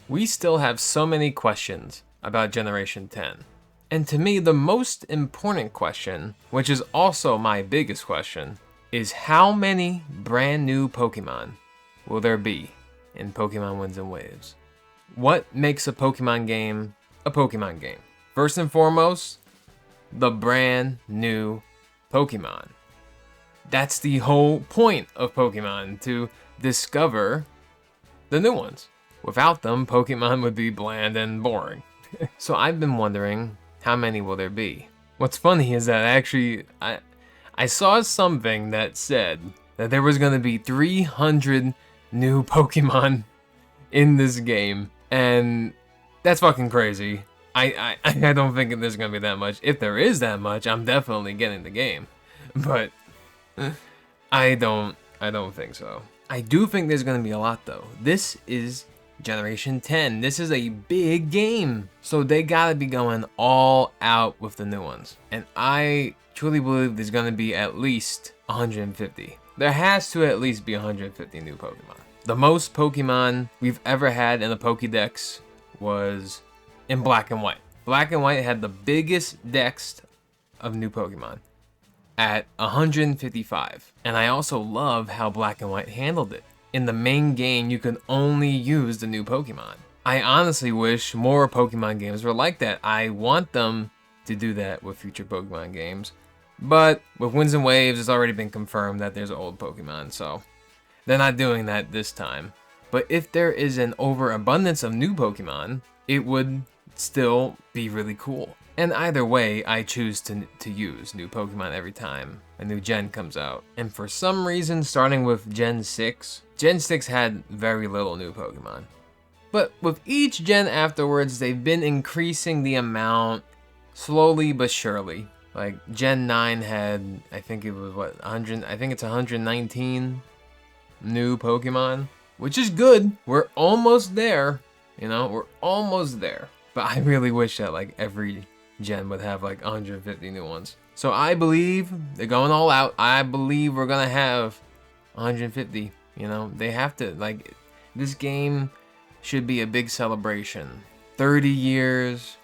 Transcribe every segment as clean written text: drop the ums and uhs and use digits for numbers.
we still have so many questions about Generation 10. And to me, the most important question, which is also my biggest question, is how many brand new Pokemon will there be in Pokemon Winds and Waves? What makes a Pokemon game a Pokemon game? First and foremost, the brand new Pokemon. That's the whole point of Pokemon, to discover the new ones. Without them, Pokemon would be bland and boring. So I've been wondering, how many will there be? What's funny is that I saw something that said that there was going to be 300 new Pokemon in this game, and that's fucking crazy. I don't think there's going to be that much. If there is that much, I'm definitely getting the game. But I don't think so. I do think there's going to be a lot though. This is Generation 10. This is a big game. So they gotta be going all out with the new ones. And I truly believe there's gonna be at least 150. There has to at least be 150 new Pokemon. The most Pokemon we've ever had in a Pokédex was in Black and White. Black and White had the biggest dex of new Pokemon at 155. And I also love how Black and White handled it. In the main game, you can only use the new Pokemon. I honestly wish more Pokemon games were like that. I want them to do that with future Pokemon games. But with Winds and Waves, it's already been confirmed that there's old Pokemon, so they're not doing that this time. But if there is an overabundance of new Pokemon, it would still be really cool. And either way, I choose to use new Pokemon every time a new gen comes out. And for some reason, starting with Gen 6 had very little new Pokemon. But with each gen afterwards, they've been increasing the amount slowly but surely. Like Gen 9 had, I think it was 100, I think it's 119 new Pokemon, which is good. We're almost there, we're almost there. But I really wish that like every gen would have like 150 new ones. So I believe they're going all out. I believe we're gonna have 150. They have to, like, this game should be a big celebration. 30 years,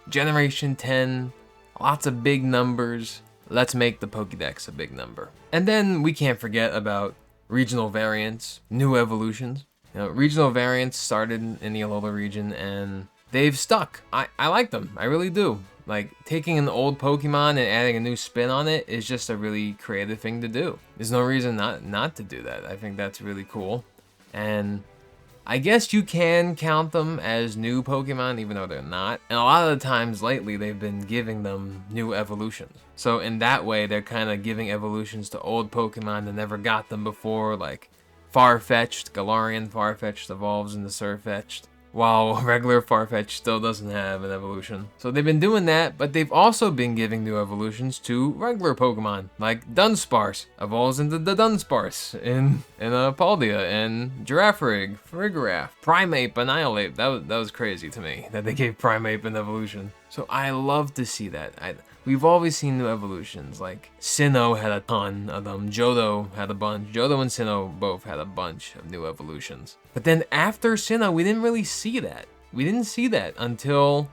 Generation 10, lots of big numbers. Let's make the Pokédex a big number. And then we can't forget about regional variants, new evolutions. Regional variants started in the Alola region and they've stuck. I like them, I really do. Like, taking an old Pokemon and adding a new spin on it is just a really creative thing to do. There's no reason not to do that. I think that's really cool. And I guess you can count them as new Pokemon even though they're not. And a lot of the times lately they've been giving them new evolutions. So in that way they're kind of giving evolutions to old Pokemon that never got them before, like Farfetch'd, Galarian Farfetch'd evolves into Surfetch'd, while regular Farfetch'd still doesn't have an evolution. So they've been doing that, but they've also been giving new evolutions to regular Pokemon, like Dunsparce evolves into the Dunsparce in Paldea, and Girafarig, Farigiraf, Primeape, Annihilate. That was crazy to me that they gave Primeape an evolution. So I love to see that. We've always seen new evolutions, like Sinnoh had a ton of them, Johto had a bunch. Johto and Sinnoh both had a bunch of new evolutions. But then after Sinnoh, we didn't really see that. We didn't see that until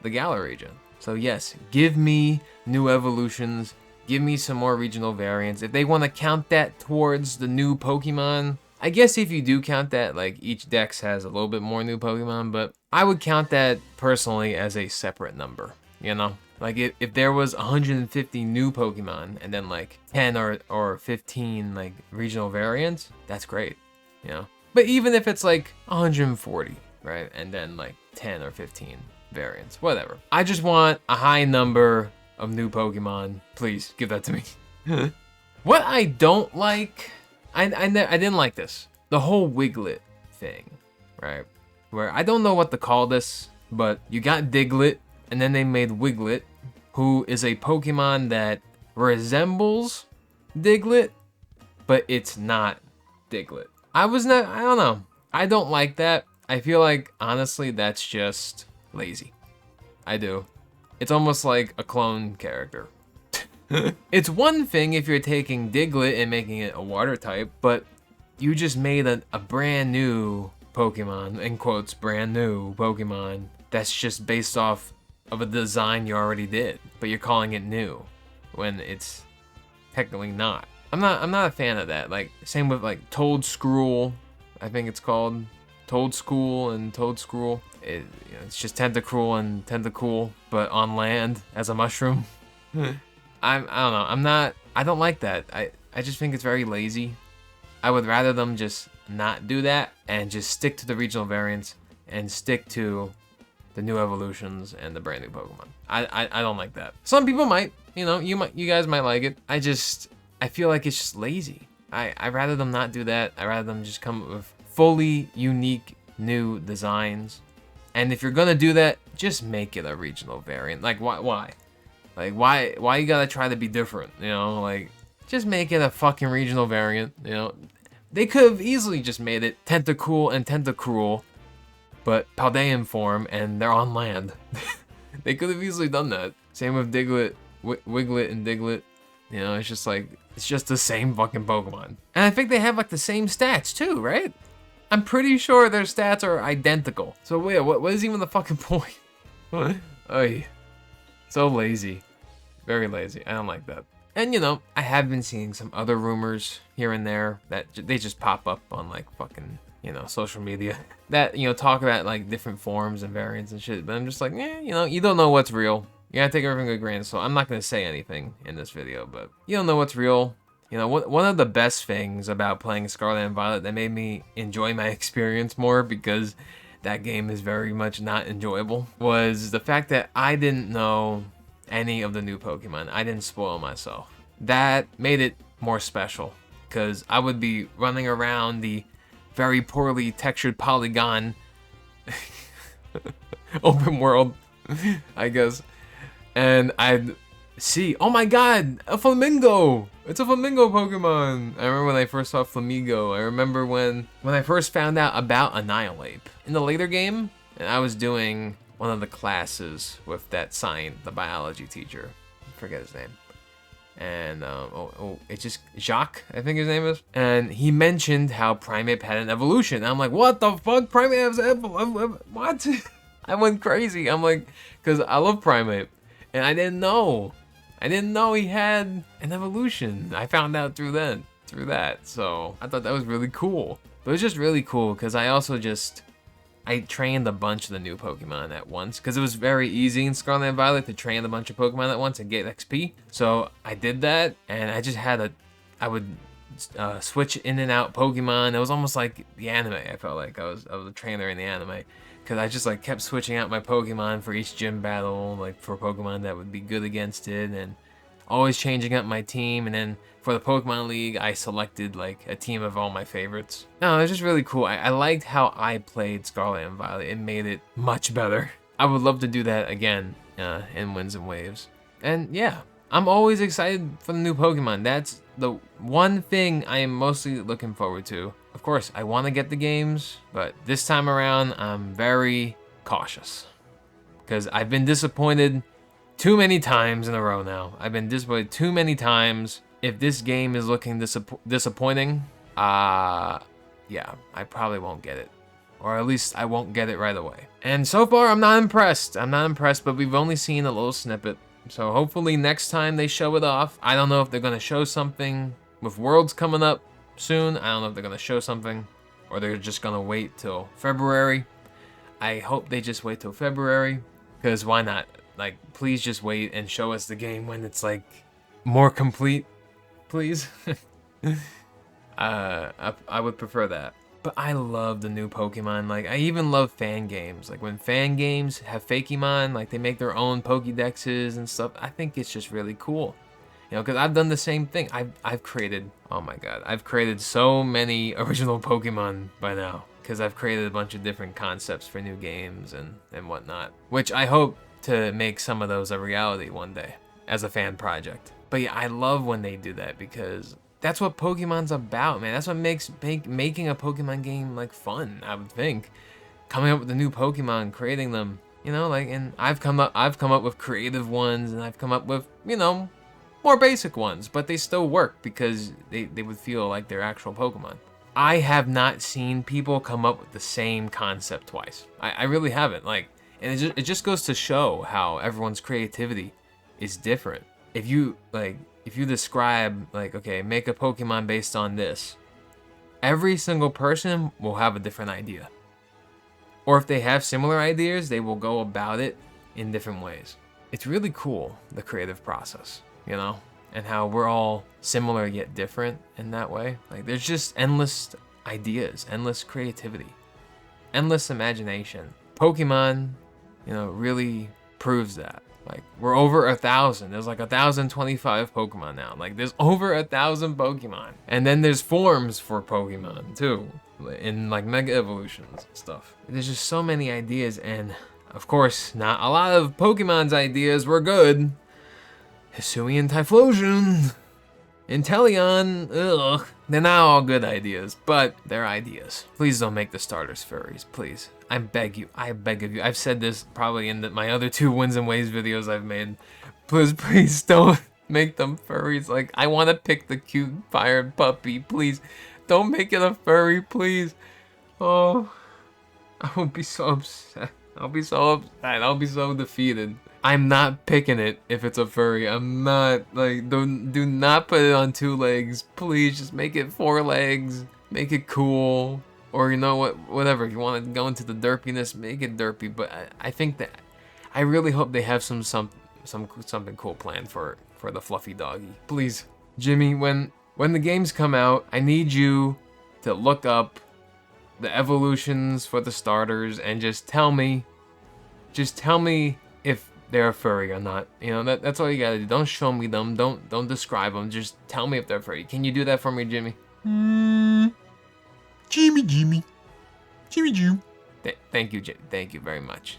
the Galar region. So yes, give me new evolutions, give me some more regional variants. If they want to count that towards the new Pokemon, I guess if you do count that, like each dex has a little bit more new Pokemon, but I would count that personally as a separate number, Like if there was 150 new Pokemon and then like 10 or 15 like regional variants, that's great, But even if it's like 140, right? And then like 10 or 15 variants, whatever. I just want a high number of new Pokemon. Please give that to me. What I don't like, I didn't like this. The whole Wiglet thing, right? Where I don't know what to call this, but you got Diglett and then they made Wiglet, who is a Pokemon that resembles Diglett, but it's not Diglett. I don't know. I don't like that. I feel like, honestly, that's just lazy. I do. It's almost like a clone character. It's one thing if you're taking Diglett and making it a water type, but you just made a brand new Pokemon, in quotes, brand new Pokemon, that's just based off of a design you already did, but you're calling it new when it's technically not. I'm not a fan of that. Like, same with like Toedscruel, I think it's called Toedscool and Toedscruel. It's just Tentacruel and Tentacool, but on land as a mushroom. I don't know. I don't like that. I just think it's very lazy. I would rather them just not do that and just stick to the regional variants and stick to the new evolutions and the brand new Pokemon. I don't like that. Some people might, you guys might like it. I feel like it's just lazy. I'd rather them not do that. I'd rather them just come up with fully unique new designs. And if you're gonna do that, just make it a regional variant. Like, why? Like, why you gotta try to be different? Like, just make it a fucking regional variant. They could have easily just made it Tentacool and Tentacruel, but Paldean form, and they're on land. They could have easily done that. Same with Diglett, Wiglet, and Diglett. It's just like, it's just the same fucking Pokemon. And I think they have like the same stats too, right? I'm pretty sure their stats are identical. So wait, what is even the fucking point? Oy. So lazy. Very lazy. I don't like that. And I have been seeing some other rumors here and there that they just pop up on like fucking, social media that, talk about like different forms and variants and shit. But I'm just like, you don't know what's real. You gotta take everything with a grain of salt. I'm not gonna say anything in this video, but you don't know what's real. One of the best things about playing Scarlet and Violet that made me enjoy my experience more, because that game is very much not enjoyable, was the fact that I didn't know any of the new Pokemon. I didn't spoil myself. That made it more special, because I would be running around the very poorly textured polygon open world, I guess, and I'd see, oh my god, a Flamingo! It's a Flamingo Pokemon! I remember when I first saw Flamigo. I remember when I first found out about Annihilate. In the later game, and I was doing one of the classes with that the biology teacher. I forget his name. And, it's just Jacques, I think his name is. And he mentioned how Primeape had an evolution. And I'm like, what the fuck? Primeape has what? I went crazy. I'm like, because I love Primeape. And I didn't know. He had an evolution. I found out through that. So I thought that was really cool. But it was just really cool because I trained a bunch of the new Pokemon at once, because it was very easy in Scarlet and Violet to train a bunch of Pokemon at once and get XP. So I did that, and I just I would switch in and out Pokemon. It was almost like the anime. I felt like I was a trainer in the anime, because I just like kept switching out my Pokemon for each gym battle, like for Pokemon that would be good against it, and always changing up my team. And then for the Pokemon League, I selected like a team of all my favorites. No, it was just really cool. I liked how I played Scarlet and Violet. It made it much better. I would love to do that again in Winds and Waves. And yeah, I'm always excited for the new Pokemon. That's the one thing I am mostly looking forward to. Of course, I want to get the games, but this time around, I'm very cautious, because I've been disappointed too many times in a row now. I've been disappointed too many times. If this game is looking disappointing, yeah, I probably won't get it. Or at least I won't get it right away. And so far, I'm not impressed. But we've only seen a little snippet. So hopefully next time they show it off. I don't know if they're going to show something with Worlds coming up soon. I don't know if they're going to show something, or they're just going to wait till February. I hope they just wait till February, because why not? Like, please just wait and show us the game when it's like more complete, please. I would prefer that. But I love the new Pokemon. Like, I even love fan games. Like, when fan games have Fakemon, like, they make their own Pokédexes and stuff. I think it's just really cool. Because I've done the same thing. I've created, oh my god, I've created so many original Pokemon by now. Because I've created a bunch of different concepts for new games and whatnot. Which I hope to make some of those a reality one day as a fan project. But yeah, I love when they do that, because that's what Pokemon's about, man. That's what makes making a Pokemon game like fun, I would think. Coming up with the new Pokemon, creating them, and I've come up with creative ones, and I've come up with, more basic ones, but they still work because they would feel like they're actual Pokemon. I have not seen people come up with the same concept twice. I really haven't. Like, and it just goes to show how everyone's creativity is different. If you describe, like, okay, make a Pokemon based on this, every single person will have a different idea. Or if they have similar ideas, they will go about it in different ways. It's really cool, the creative process, you know? And how we're all similar yet different in that way. Like, there's just endless ideas, endless creativity, endless imagination. Pokemon, you know, really proves that. Like, we're over 1,000. There's like 1,025 Pokemon now. Like, there's over 1,000 Pokemon. And then there's forms for Pokemon, too. In, like, Mega Evolutions and stuff. There's just so many ideas, and, of course, not a lot of Pokemon's ideas were good. Hisuian Typhlosion, Inteleon, ugh. They're not all good ideas, but they're ideas. Please don't make the starters furries, please. I beg of you. I've said this probably in my other 2 Winds and Waves videos I've made. Please don't make them furries. Like, I want to pick the cute fire puppy, please. Don't make it a furry, please. Oh, I will be so upset. I'll be so upset. I'll be so defeated. I'm not picking it if it's a furry. I'm not, like, do not put it on 2 legs. Please just make it 4 legs. Make it cool. Or, you know what, whatever. If you want to go into the derpiness, make it derpy. But I think that, I really hope they have something cool planned for the fluffy doggy. Please, Jimmy, when the games come out, I need you to look up the evolutions for the starters and just tell me if they're a furry or not. You know, that's all you gotta do. Don't show me them. Don't describe them. Just tell me if they're furry. Can you do that for me, Jimmy? Jimmy. Thank you, Jimmy. Thank you very much.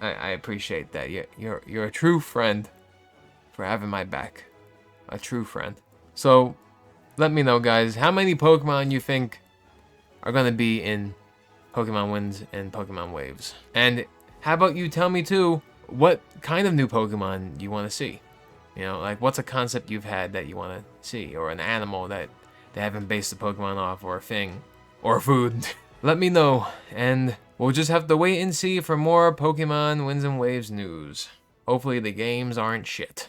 I appreciate that. You're a true friend for having my back. A true friend. So, let me know, guys, how many Pokemon you think are gonna be in Pokemon Winds and Pokemon Waves. And how about you tell me, too, what kind of new Pokemon you want to see? You know, like, what's a concept you've had that you want to see? Or an animal that they haven't based the Pokemon off, or a thing, or food. Let me know, and we'll just have to wait and see for more Pokemon Winds and Waves news. Hopefully the games aren't shit.